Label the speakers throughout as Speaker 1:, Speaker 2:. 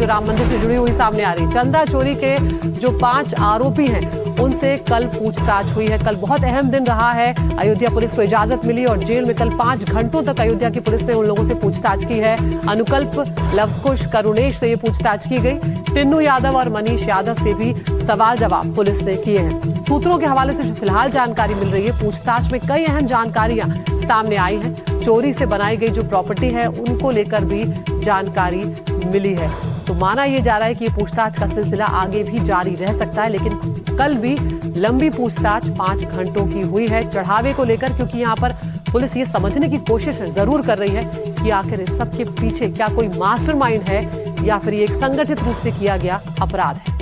Speaker 1: जो राम मंदिर से जुड़ी हुई सामने आ रही है। चंदा चोरी के जो 5 आरोपी हैं उनसे कल पूछताछ हुई है। कल बहुत अहम दिन रहा है। अयोध्या पुलिस को इजाजत मिली और जेल में कल 5 घंटों तक अयोध्या की पुलिस ने उन लोगों से पूछताछ की है। अनुकल्प, लवकुश, करुणेश से ये पूछताछ की गई। टिन्नू यादव और मनीष यादव से भी सवाल जवाब पुलिस ने किए हैं। सूत्रों के हवाले से जो फिलहाल जानकारी मिल रही है, पूछताछ में कई अहम जानकारियां सामने आई हैं। चोरी से बनाई गई जो प्रॉपर्टी है उनको लेकर भी जानकारी मिली है। तो माना यह जा रहा है कि ये पूछताछ का सिलसिला आगे भी जारी रह सकता है, लेकिन कल भी लंबी पूछताछ 5 घंटों की हुई है चढ़ावे को लेकर, क्योंकि यहाँ पर पुलिस ये समझने की कोशिश जरूर कर रही है कि आखिर इस सब के पीछे क्या कोई मास्टरमाइंड है या फिर ये एक संगठित रूप से किया गया अपराध है।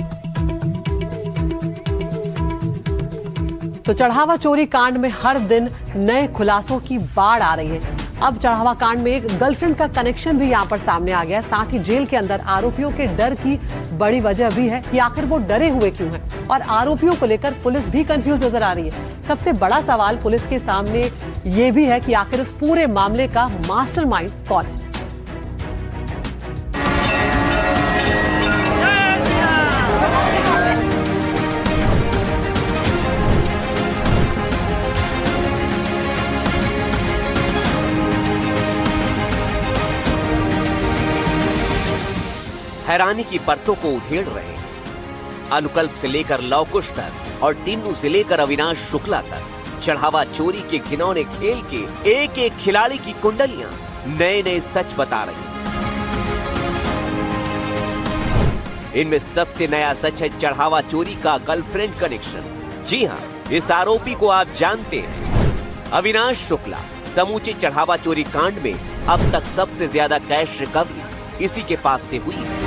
Speaker 1: तो चढ़ावा चोरी कांड में हर दिन नए खुलासों की बाढ़ आ रही है। अब चढ़ावा कांड में एक गर्लफ्रेंड का कनेक्शन भी यहाँ पर सामने आ गया। साथ ही जेल के अंदर आरोपियों के डर की बड़ी वजह भी है कि आखिर वो डरे हुए क्यों हैं, और आरोपियों को लेकर पुलिस भी कंफ्यूज नजर आ रही है। सबसे बड़ा सवाल पुलिस के सामने ये भी है कि आखिर इस पूरे मामले का मास्टरमाइंड कौन है।
Speaker 2: हैरानी की परतों को उधेड़ रहे हैं। अनुकल्प से लेकर लवकुश तक और टिन्नू से लेकर अविनाश शुक्ला तक चढ़ावा चोरी के घिनौने खेल के एक एक खिलाड़ी की कुंडलियां नए नए सच बता रही हैं। इनमें सबसे नया सच है चढ़ावा चोरी का गर्लफ्रेंड कनेक्शन। जी हां, इस आरोपी को आप जानते हैं, अविनाश शुक्ला। समूचे चढ़ावा चोरी कांड में अब तक सबसे ज्यादा कैश रिकवरी इसी के पास से हुई है।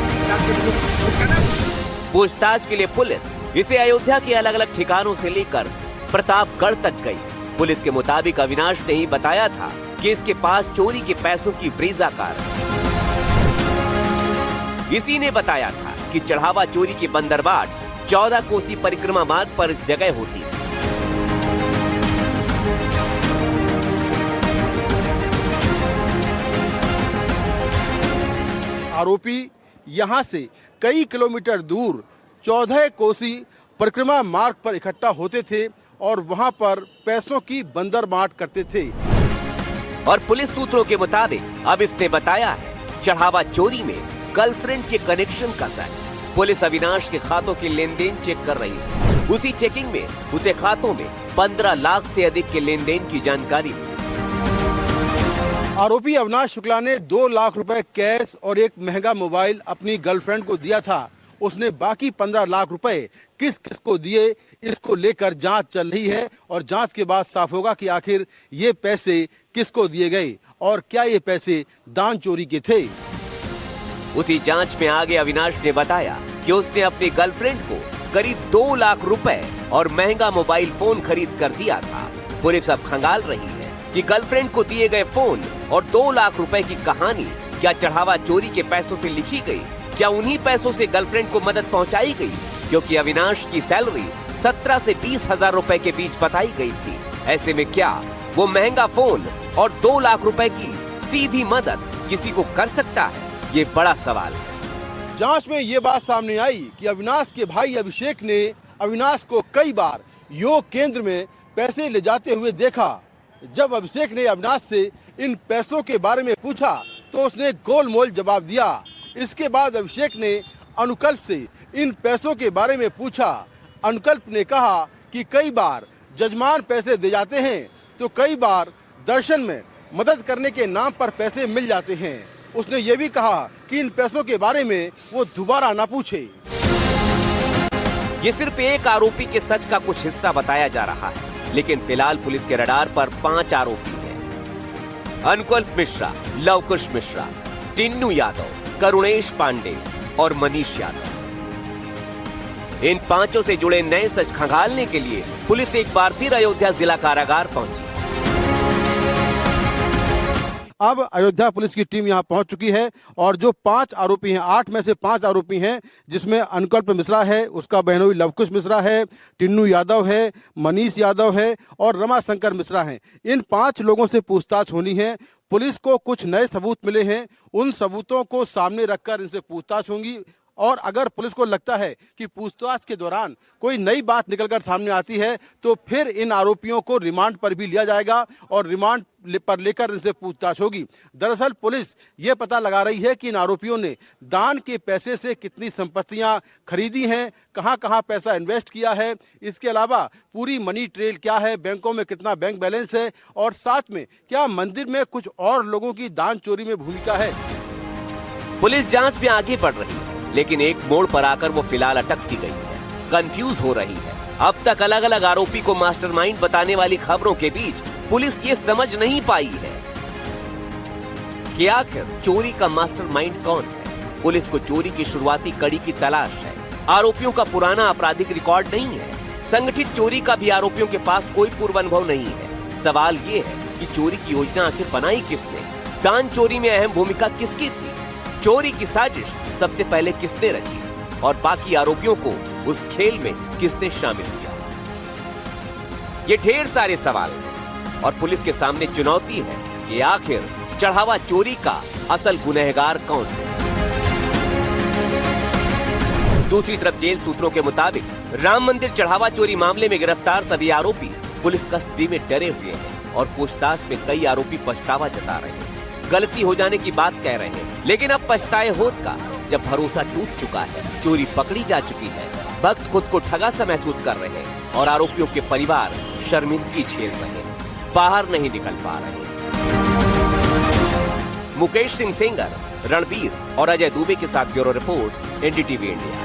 Speaker 2: पूछताछ के लिए पुलिस इसे अयोध्या के अलग अलग ठिकानों से लेकर प्रतापगढ़ तक गई। पुलिस के मुताबिक अविनाश ने ही बताया था कि इसके पास चोरी के पैसों की ब्रीजा कार है। इसी ने बताया था कि चढ़ावा चोरी की बंदरबाट 14 कोसी परिक्रमा मार्ग पर इस जगह होती है।
Speaker 3: आरोपी यहां से कई किलोमीटर दूर 14 कोसी परिक्रमा मार्ग पर इकट्ठा होते थे और वहां पर पैसों की बंदरबाट करते थे।
Speaker 2: और पुलिस सूत्रों के मुताबिक अब इसने बताया है चढ़ावा चोरी में गर्लफ्रेंड के कनेक्शन का सच। पुलिस अविनाश के खातों के लेन देन चेक कर रही है। उसी चेकिंग में उसे खातों में 15 लाख से अधिक के लेन देन की जानकारी मिली।
Speaker 3: आरोपी अविनाश शुक्ला ने 2 लाख रुपए कैश और एक महंगा मोबाइल अपनी गर्लफ्रेंड को दिया था। उसने बाकी 15 लाख रुपए किस किस को दिए, इसको लेकर जांच चल रही है और जांच के बाद साफ होगा कि आखिर ये पैसे किसको दिए गए और क्या ये पैसे दान चोरी के थे।
Speaker 2: उसी जांच में आगे अविनाश ने बताया कि उसने अपनी गर्लफ्रेंड को करीब 2 लाख रुपए और महंगा मोबाइल फोन खरीद कर दिया था। पुलिस अब खंगाल रही है कि गर्लफ्रेंड को दिए गए फोन और 2 लाख रुपए की कहानी क्या चढ़ावा चोरी के पैसों से लिखी गई? क्या उन्हीं पैसों से गर्लफ्रेंड को मदद पहुंचाई गई? क्योंकि अविनाश की सैलरी 17 से 20 हजार रुपए के बीच बताई गई थी। ऐसे में क्या वो महंगा फोन और 2 लाख रुपए की सीधी मदद किसी को कर सकता है? ये बड़ा सवाल है।
Speaker 3: जांच में ये बात सामने आई कि अविनाश के भाई अभिषेक ने अविनाश को कई बार योग केंद्र में पैसे ले जाते हुए देखा। जब अभिषेक ने अविनाश से इन पैसों के बारे में पूछा तो उसने गोलमोल जवाब दिया। इसके बाद अभिषेक ने अनुकल्प से इन पैसों के बारे में पूछा। अनुकल्प ने कहा कि कई बार जजमान पैसे दे जाते हैं तो कई बार दर्शन में मदद करने के नाम पर पैसे मिल जाते हैं। उसने ये भी कहा कि इन पैसों के बारे में वो दोबारा ना पूछे।
Speaker 2: ये सिर्फ एक आरोपी के सच का कुछ हिस्सा बताया जा रहा है, लेकिन फिलहाल पुलिस के रडार पर 5 आरोपी हैं। अनुकल्प मिश्रा, लवकुश मिश्रा, टिन्नू यादव, करुणेश पांडे और मनीष यादव। इन 5 से जुड़े नए सच खंगालने के लिए पुलिस एक बार फिर अयोध्या जिला कारागार पहुंची।
Speaker 3: अब अयोध्या पुलिस की टीम यहां पहुंच चुकी है और जो 5 आरोपी हैं, 8 में से 5 आरोपी हैं, जिसमें अनुकल्प मिश्रा है, उसका बहनोई लवकुश मिश्रा है, टिन्नू यादव है, मनीष यादव है और रमा शंकर मिश्रा हैं। इन 5 लोगों से पूछताछ होनी है। पुलिस को कुछ नए सबूत मिले हैं, उन सबूतों को सामने रखकर इनसे पूछताछ होंगी और अगर पुलिस को लगता है कि पूछताछ के दौरान कोई नई बात निकलकर सामने आती है तो फिर इन आरोपियों को रिमांड पर भी लिया जाएगा और रिमांड पर लेकर इनसे पूछताछ होगी। दरअसल पुलिस ये पता लगा रही है कि इन आरोपियों ने दान के पैसे से कितनी संपत्तियां खरीदी हैं, कहां-कहां पैसा इन्वेस्ट किया है, इसके अलावा पूरी मनी ट्रेल क्या है, बैंकों में कितना बैंक बैलेंस है और साथ में क्या मंदिर में कुछ और लोगों की दान चोरी में भूमिका है।
Speaker 2: पुलिस जांच में आगे बढ़ रही है, लेकिन एक मोड़ पर आकर वो फिलहाल अटक सी गई है, कंफ्यूज हो रही है। अब तक अलग अलग आरोपी को मास्टरमाइंड बताने वाली खबरों के बीच पुलिस ये समझ नहीं पाई है कि आखिर चोरी का मास्टरमाइंड कौन है। पुलिस को चोरी की शुरुआती कड़ी की तलाश है। आरोपियों का पुराना आपराधिक रिकॉर्ड नहीं है। संगठित चोरी का भी आरोपियों के पास कोई पूर्व अनुभव नहीं है। सवाल ये है कि चोरी की योजना आखिर बनाई किसने, दान चोरी में अहम भूमिका किसकी थी, चोरी की साजिश सबसे पहले किसने रची और बाकी आरोपियों को उस खेल में किसने शामिल किया। ये ढेर सारे सवाल हैं और पुलिस के सामने चुनौती है कि आखिर चढ़ावा चोरी का असल गुनहगार कौन है। दूसरी तरफ जेल सूत्रों के मुताबिक राम मंदिर चढ़ावा चोरी मामले में गिरफ्तार सभी आरोपी पुलिस कस्टडी में डरे हुए हैं और पूछताछ में कई आरोपी पछतावा जता रहे हैं, गलती हो जाने की बात कह रहे हैं। लेकिन अब पछताए होत का, जब भरोसा टूट चुका है, चोरी पकड़ी जा चुकी है, भक्त खुद को ठगा सा महसूस कर रहे हैं और आरोपियों के परिवार शर्मिंदगी झेल रहे हैं, बाहर नहीं निकल पा रहे। मुकेश सिंह सेंगर, रणबीर और अजय दुबे के साथ ब्यूरो रिपोर्ट, एनडीटीवी इंडिया।